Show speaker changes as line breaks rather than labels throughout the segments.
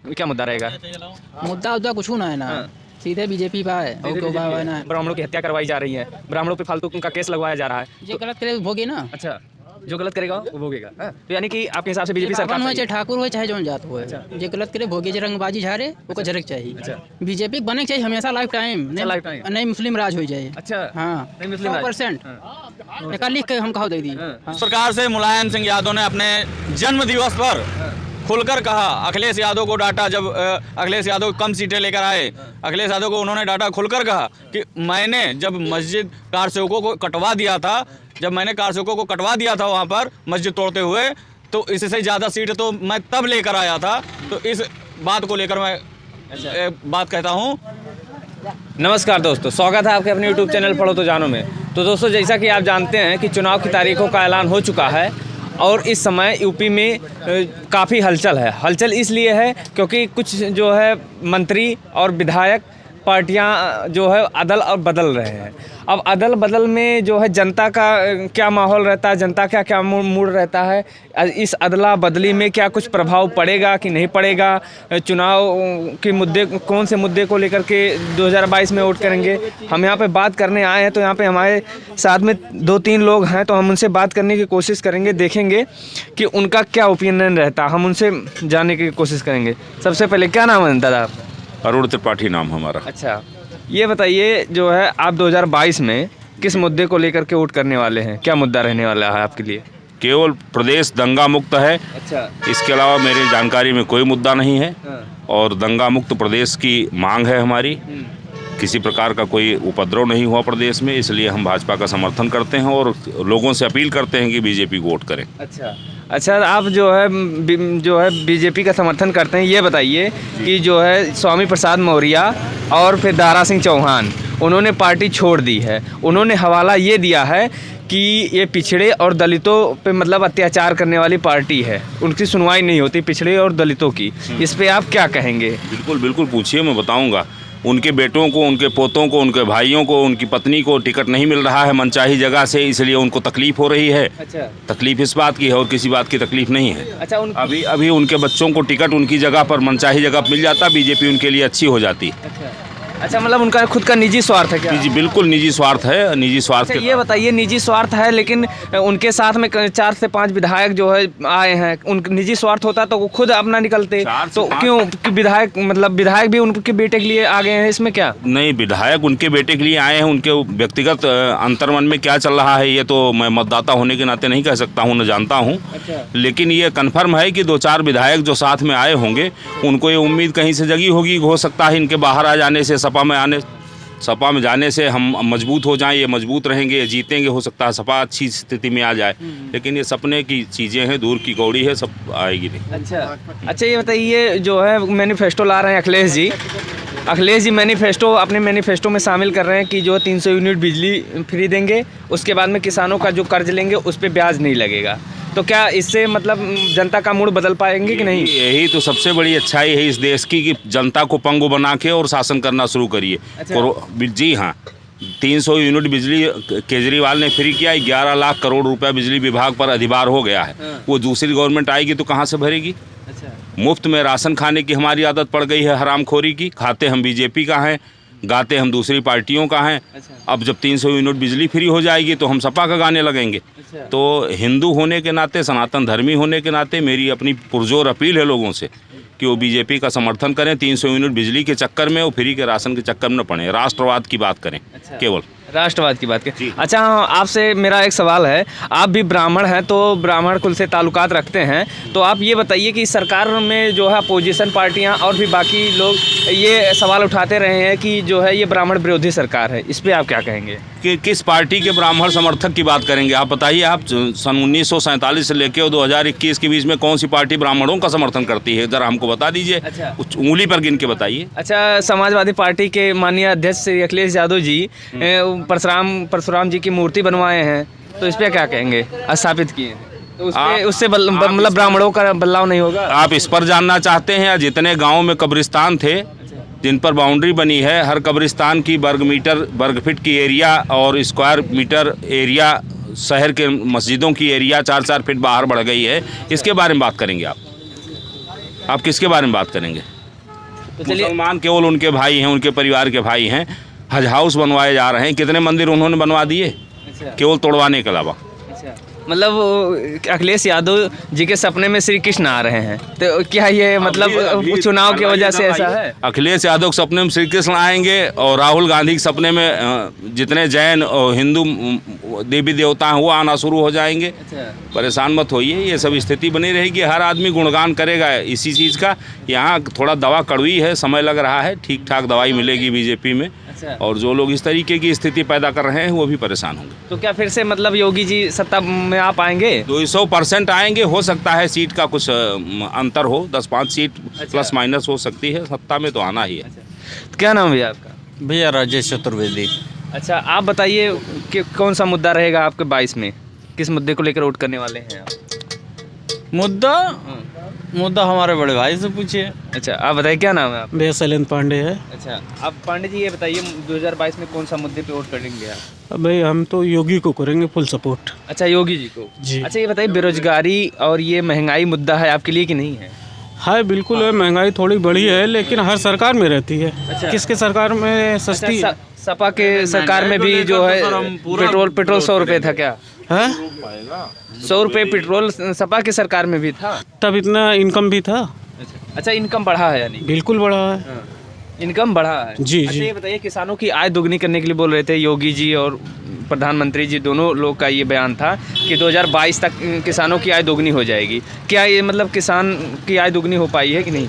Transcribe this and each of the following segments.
क्या मुद्दा रहेगा?
मुद्दा उद्दा कुछ ना है ना, सीधे बीजेपी का है और क्यों है ना।
ब्राह्मणों की हत्या करवाई जा रही है, ब्राह्मणों पे फालतू उनका केस लगवाया जा रहा है।
जो गलत करे भोगे ना।
अच्छा, जो गलत करेगा वो भोगेगा। तो यानी कि आपके हिसाब से बीजेपी सरकार
हो चाहे ठाकुर हो चाहे जौन जात हो, जो गलत करे भोगे, जो रंगबाजी झारे वो झरक चाहिए। बीजेपी बने चाहिए हमेशा लाइफ टाइम, नहीं मुस्लिम राज हो जाए।
अच्छा,
हाँ 100% लिख के हम कहा दे दी।
सरकार से मुलायम सिंह यादव ने अपने जन्म दिवस पर खुलकर कहा, अखिलेश यादव को डांटा। जब अखिलेश यादव कम सीटें लेकर आए, अखिलेश यादव को उन्होंने डांटा, खुलकर कहा कि मैंने जब मस्जिद कार सेवकों को कटवा दिया था, जब मैंने कार सेवकों को कटवा दिया था वहाँ पर मस्जिद तोड़ते हुए, तो इससे ज़्यादा सीट तो मैं तब लेकर आया था। तो इस बात को लेकर मैं बात कहता हूँ।
नमस्कार दोस्तों, स्वागत है आपके अपने यूट्यूब चैनल पढ़ो तो जानो में। तो दोस्तों, जैसा कि आप जानते हैं कि चुनाव की तारीखों का ऐलान हो चुका है और इस समय यूपी में काफ़ी हलचल है। हलचल इसलिए है क्योंकि कुछ जो है मंत्री और विधायक पार्टियां जो है अदल और बदल रहे हैं। अब अदल बदल में जो है जनता का क्या माहौल रहता है, जनता का क्या मूड रहता है, इस अदला बदली में क्या कुछ प्रभाव पड़ेगा कि नहीं पड़ेगा, चुनाव के मुद्दे कौन से मुद्दे को लेकर के 2022 में वोट करेंगे, हम यहाँ पे बात करने आए हैं। तो यहाँ पे हमारे साथ में 2-3 लोग हैं, तो हम उनसे बात करने की कोशिश करेंगे, देखेंगे कि उनका क्या ओपिनियन रहता है, हम उनसे जानने की कोशिश करेंगे। सबसे पहले क्या नाम है दादा?
अरुण त्रिपाठी नाम हमारा।
अच्छा, ये बताइए जो है आप 2022 में किस मुद्दे को लेकर के वोट करने वाले हैं? क्या मुद्दा रहने वाला है आपके लिए?
केवल प्रदेश दंगा मुक्त है।
अच्छा,
इसके अलावा मेरी जानकारी में कोई मुद्दा नहीं है और दंगा मुक्त प्रदेश की मांग है हमारी। किसी प्रकार का कोई उपद्रव नहीं हुआ प्रदेश में, इसलिए हम भाजपा का समर्थन करते हैं और लोगों से अपील करते हैं कि बीजेपी को वोट करें।
अच्छा, आप जो है बीजेपी का समर्थन करते हैं। ये बताइए कि जो है स्वामी प्रसाद मौर्य और फिर दारा सिंह चौहान, उन्होंने पार्टी छोड़ दी है। उन्होंने हवाला ये दिया है कि ये पिछड़े और दलितों पे मतलब अत्याचार करने वाली पार्टी है, उनकी सुनवाई नहीं होती पिछड़े और दलितों की। इस पे आप क्या कहेंगे?
बिल्कुल बिल्कुल, पूछिए, मैं बताऊंगा। उनके बेटों को, उनके पोतों को, उनके भाइयों को, उनकी पत्नी को टिकट नहीं मिल रहा है मनचाही जगह से, इसलिए उनको तकलीफ हो रही है।
अच्छा,
तकलीफ इस बात की है और किसी बात की तकलीफ नहीं है।
अच्छा,
अभी उनके बच्चों को टिकट उनकी जगह पर मनचाही जगह मिल जाता, बीजेपी उनके लिए अच्छी हो जाती।
अच्छा, मतलब उनका खुद का निजी स्वार्थ है क्या?
जी बिल्कुल निजी स्वार्थ है, निजी स्वार्थ।
अच्छा, ये बताइए, निजी स्वार्थ है, लेकिन उनके साथ में 4 से 5 विधायक जो है आए हैं, उनका निजी स्वार्थ होता तो वो खुद अपना निकलते, तो क्यों विधायक भी उनके बेटे के लिए आ गए हैं? इसमें क्या?
नहीं, विधायक उनके बेटे के लिए आए हैं, उनके व्यक्तिगत अंतर्मन में क्या चल रहा है ये तो मैं मतदाता होने के नाते नहीं कह सकता हूँ, न जानता हूँ।
अच्छा।
लेकिन ये कन्फर्म है कि 2-4 विधायक जो साथ में आए होंगे, उनको ये उम्मीद कहीं से जगी होगी, हो सकता है इनके बाहर आ जाने से, सपा में जाने से हम मजबूत हो जाएं, ये मजबूत रहेंगे, ये जीतेंगे, हो सकता है सपा अच्छी स्थिति में आ जाए। लेकिन ये सपने की चीज़ें हैं, दूर की कौड़ी है, सब आएगी नहीं।
अच्छा, ये बताइए, जो है मैनिफेस्टो ला रहे हैं अखिलेश जी अपने मैनिफेस्टो में शामिल कर रहे हैं कि जो 300 यूनिट बिजली फ्री देंगे, उसके बाद में किसानों का जो कर्ज लेंगे उस पर ब्याज नहीं लगेगा। तो क्या इससे मतलब जनता का मूड बदल पाएंगे कि नहीं?
यही तो सबसे बड़ी अच्छाई है इस देश की कि जनता को पंगु बना के और शासन करना शुरू करिए।
अच्छा।
जी हाँ, 300 यूनिट बिजली केजरीवाल ने फ्री किया, 11 लाख करोड़ रुपया बिजली विभाग पर अधिभार हो गया है। वो दूसरी गवर्नमेंट आएगी तो कहाँ से भरेगी?
अच्छा।
मुफ्त में राशन खाने की हमारी आदत पड़ गई है, हरामखोरी की। खाते हम बीजेपी का हैं, गाते हम दूसरी पार्टियों का हैं।
अच्छा।
अब जब 300 यूनिट बिजली फ्री हो जाएगी तो हम सपा का गाने लगेंगे।
अच्छा।
तो हिंदू होने के नाते, सनातन धर्मी होने के नाते मेरी अपनी पुरजोर अपील है लोगों से कि वो बीजेपी का समर्थन करें। 300 यूनिट बिजली के चक्कर में, वो फ्री के राशन के चक्कर में न पड़े, राष्ट्रवाद की बात करें।
अच्छा।
केवल
राष्ट्रवाद की बात करें। अच्छा, आपसे मेरा एक सवाल है, आप भी ब्राह्मण हैं, तो ब्राह्मण कुल से ताल्लुकात रखते हैं, तो आप ये बताइए कि सरकार में जो है अपोजिशन पार्टियां और भी बाकी लोग ये सवाल उठाते रहे हैं कि जो है ये ब्राह्मण विरोधी सरकार है, इस पर आप क्या कहेंगे?
कि किस पार्टी के ब्राह्मण समर्थक की बात करेंगे आप बताइए। आप सन 1947 से लेकर 2021 के बीच में कौन सी पार्टी ब्राह्मणों का समर्थन करती है, ज़रा हमको बता दीजिए।
अच्छा।
उंगली पर गिन के बताइए।
अच्छा, समाजवादी पार्टी के माननीय अध्यक्ष श्री अखिलेश यादव जी परशुराम जी की मूर्ति बनवाए हैं, तो इस पर क्या कहेंगे? स्थापित किए हैं, तो उससे मतलब ब्राह्मणों का बदलाव नहीं होगा?
आप इस पर जानना चाहते हैं? या जितने गाँव में कब्रिस्तान थे जिन पर बाउंड्री बनी है, हर कब्रिस्तान की वर्ग फीट की एरिया और स्क्वायर मीटर एरिया, शहर के मस्जिदों की एरिया 4-4 फीट बाहर बढ़ गई है, इसके बारे में बात करेंगे आप? आप किसके बारे में बात करेंगे?
तो चलिए,
मुसलमान केवल उनके भाई हैं, उनके परिवार के भाई हैं। हज हाउस बनवाए जा रहे हैं, कितने मंदिर उन्होंने बनवा दिए केवल तोड़वाने के अलावा।
मतलब अखिलेश यादव जी के सपने में श्री कृष्ण आ रहे हैं, तो क्या ये मतलब चुनाव की वजह से ऐसा है?
अखिलेश यादव के सपने में श्री कृष्ण आएंगे और राहुल गांधी के सपने में जितने जैन और हिंदू देवी देवता हैं वो आना शुरू हो जाएंगे। परेशान मत होइए, ये सब स्थिति बनी रहेगी। हर आदमी गुणगान करेगा इसी चीज़ का। यहाँ थोड़ा दवा कड़वी है, समय लग रहा है, ठीक ठाक दवाई मिलेगी बीजेपी में। और जो लोग इस तरीके की स्थिति पैदा कर रहे हैं वो भी परेशान होंगे।
तो क्या फिर से मतलब योगी जी सत्ता में आ पाएंगे?
200% आएंगे। हो सकता है सीट का कुछ अंतर हो, 10-5 सीट प्लस माइनस हो सकती है। सत्ता में तो आना ही है।
तो क्या नाम है आपका?
भैया राजेश चतुर्वेदी।
अच्छा, आप बताइए कि कौन सा मुद्दा रहेगा आपके 22 में? किस मुद्दे को लेकर वोट करने वाले हैं आप?
मुद्दा हमारे बड़े भाई से पूछिए।
अच्छा, आप बताइए क्या नाम है आप?
भैया शैलेंद्र पांडे है।
अच्छा, आप पांडे जी ये बताइए 2022 में कौन सा मुद्दे पे वोट करेंगे आप?
भाई हम तो योगी को करेंगे फुल सपोर्ट।
अच्छा, योगी जी को
जी।
अच्छा, ये बताइए बेरोजगारी और ये महंगाई मुद्दा है आपके लिए कि नहीं है?
हाँ बिल्कुल है, महंगाई थोड़ी बढ़ी है लेकिन हर सरकार में रहती है।
अच्छा।
किसके सरकार में सस्ती
अच्छा, सपा के सरकार में भी जो है पेट्रोल 100 रुपये था क्या?
है?
100 रुपये पेट्रोल सपा की सरकार में भी था,
तब इतना इनकम भी था।
अच्छा, इनकम बढ़ा है यानी?
बिल्कुल बढ़ा है।
इनकम बढ़ा है
जी,
अच्छा,
जी।
ये बताइए किसानों की आय दोगुनी करने के लिए बोल रहे थे योगी जी और प्रधानमंत्री जी, दोनों लोग का ये बयान था कि 2022 तक किसानों की आय दोगुनी हो जाएगी। क्या ये मतलब किसान की आय दोगुनी हो पाई है कि नहीं?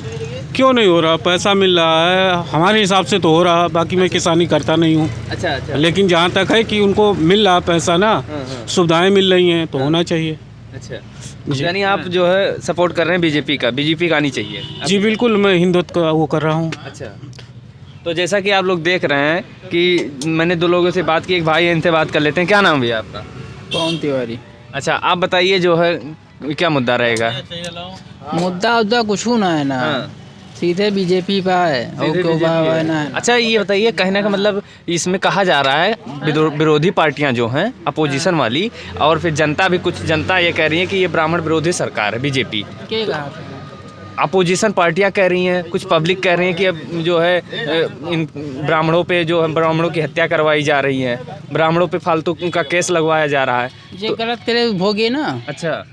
क्यों नहीं हो रहा? पैसा मिल रहा है, हमारे हिसाब से तो हो रहा। बाकी मैं किसानी करता नहीं हूँ,
अच्छा अच्छा।
लेकिन जहाँ तक है कि उनको मिल रहा पैसा ना, सुविधाएं मिल रही हैं तो होना चाहिए।
अच्छा, यानी आप जो है सपोर्ट कर रहे हैं बीजेपी का आनी चाहिए?
जी बिल्कुल, मैं हिंदुत्व का वो कर रहा हूँ।
अच्छा, तो जैसा कि आप लोग देख रहे हैं कि मैंने 2 लोगों से बात की, एक भाई है, इनसे बात कर लेते हैं। क्या नाम भैया आपका?
पवन तिवारी।
अच्छा, आप बताइए जो है क्या मुद्दा रहेगा?
मुद्दा कुछ ना है ना, सीधे बीजेपी पे है और क्यों है ना।
अच्छा, ये बताइए, कहने का मतलब इसमें कहा जा रहा है विरोधी पार्टियां जो हैं अपोजिशन वाली, और फिर जनता भी, कुछ जनता ये कह रही है कि ये ब्राह्मण विरोधी सरकार है बीजेपी। अपोजिशन पार्टियां कह रही हैं, कुछ पब्लिक कह रही है कि अब जो है इन ब्राह्मणों पे जो है ब्राह्मणों की हत्या करवाई जा रही है, ब्राह्मणों पे फालतू का केस लगवाया जा रहा है।
जो गलत करे भोगे ना।
अच्छा,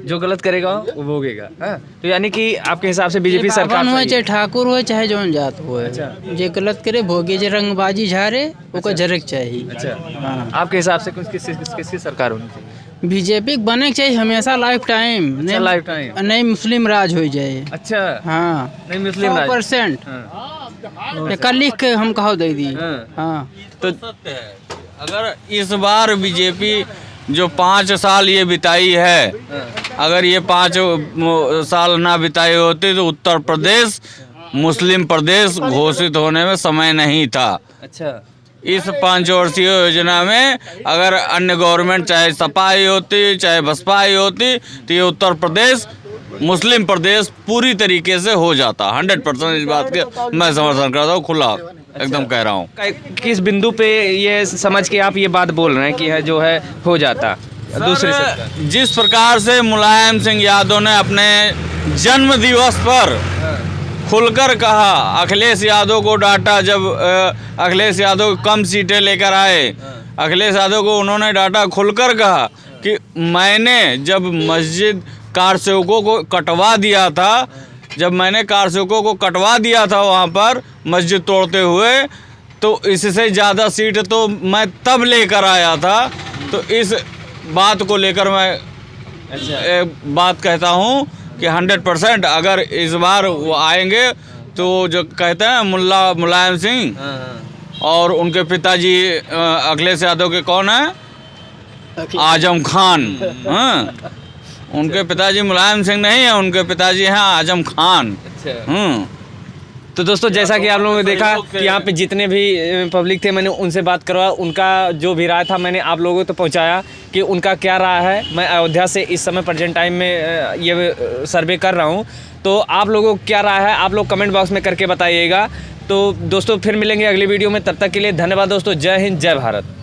जो गलत करेगा वो भोगेगा। हाँ? तो यानी कि आपके हिसाब से बीजेपी सरकार
हो, चाहे ठाकुर हो चाहे जौन जात हो, जो गलत करे भोगे, जो रंगबाजी झारे वो झरक चाहिए।
अच्छा,
हाँ।
आपके हिसाब से किसकी सरकार होनी चाहिए?
बीजेपी बने चाहिए हमेशा, लाइफ टाइम नहीं मुस्लिम राज हो जाए।
अच्छा,
हाँ,
नहीं मुस्लिम राज
100% कल लिख के हम कहो दे दी। हाँ,
तो अगर इस बार बीजेपी जो 5 साल ये बिताई है, अगर ये 5 साल ना बिताई होती तो उत्तर प्रदेश मुस्लिम प्रदेश घोषित होने में समय नहीं था।
अच्छा,
इस 5 वर्षीय योजना में अगर अन्य गवर्नमेंट चाहे सपा ही होती चाहे बसपा ही होती तो ये उत्तर प्रदेश मुस्लिम प्रदेश पूरी तरीके से हो जाता। 100% इस बात के मैं समर्थन करता हूँ, खुला एकदम कह रहा हूँ।
किस बिंदु पे ये समझ के आप ये बात बोल रहे हैं कि जो है हो जाता? दूसरी सरकार
जिस प्रकार से मुलायम सिंह यादव ने अपने जन्म दिवस पर खुलकर कहा, अखिलेश यादव को डांटा, जब अखिलेश यादव कम सीटें लेकर आए, अखिलेश यादव को उन्होंने डांटा, खुलकर कहा कि मैंने जब मस्जिद कार सेवकों को कटवा दिया था, जब मैंने कार सेवकों को कटवा दिया था वहाँ पर मस्जिद तोड़ते हुए, तो इससे ज़्यादा सीट तो मैं तब लेकर आया था। तो इस बात को लेकर मैं एक बात कहता हूँ कि 100% अगर इस बार वो आएंगे तो जो कहते हैं मुलायम सिंह और उनके पिताजी अखिलेश यादव के कौन है, आजम खान। हाँ, उनके पिताजी मुलायम सिंह नहीं है, उनके पिताजी हैं आजम खान।
तो दोस्तों, जैसा कि आप लोगों ने देखा कि यहाँ पे जितने भी पब्लिक थे, मैंने उनसे बात करवा, उनका जो भी राय था मैंने आप लोगों तक पहुँचाया कि उनका क्या राय है। मैं अयोध्या से इस समय प्रेजेंट टाइम में ये सर्वे कर रहा हूँ, तो आप लोगों को क्या राय है आप लोग कमेंट बॉक्स में करके बताइएगा। तो दोस्तों, फिर मिलेंगे अगली वीडियो में, तब तक के लिए धन्यवाद दोस्तों। जय हिंद, जय भारत।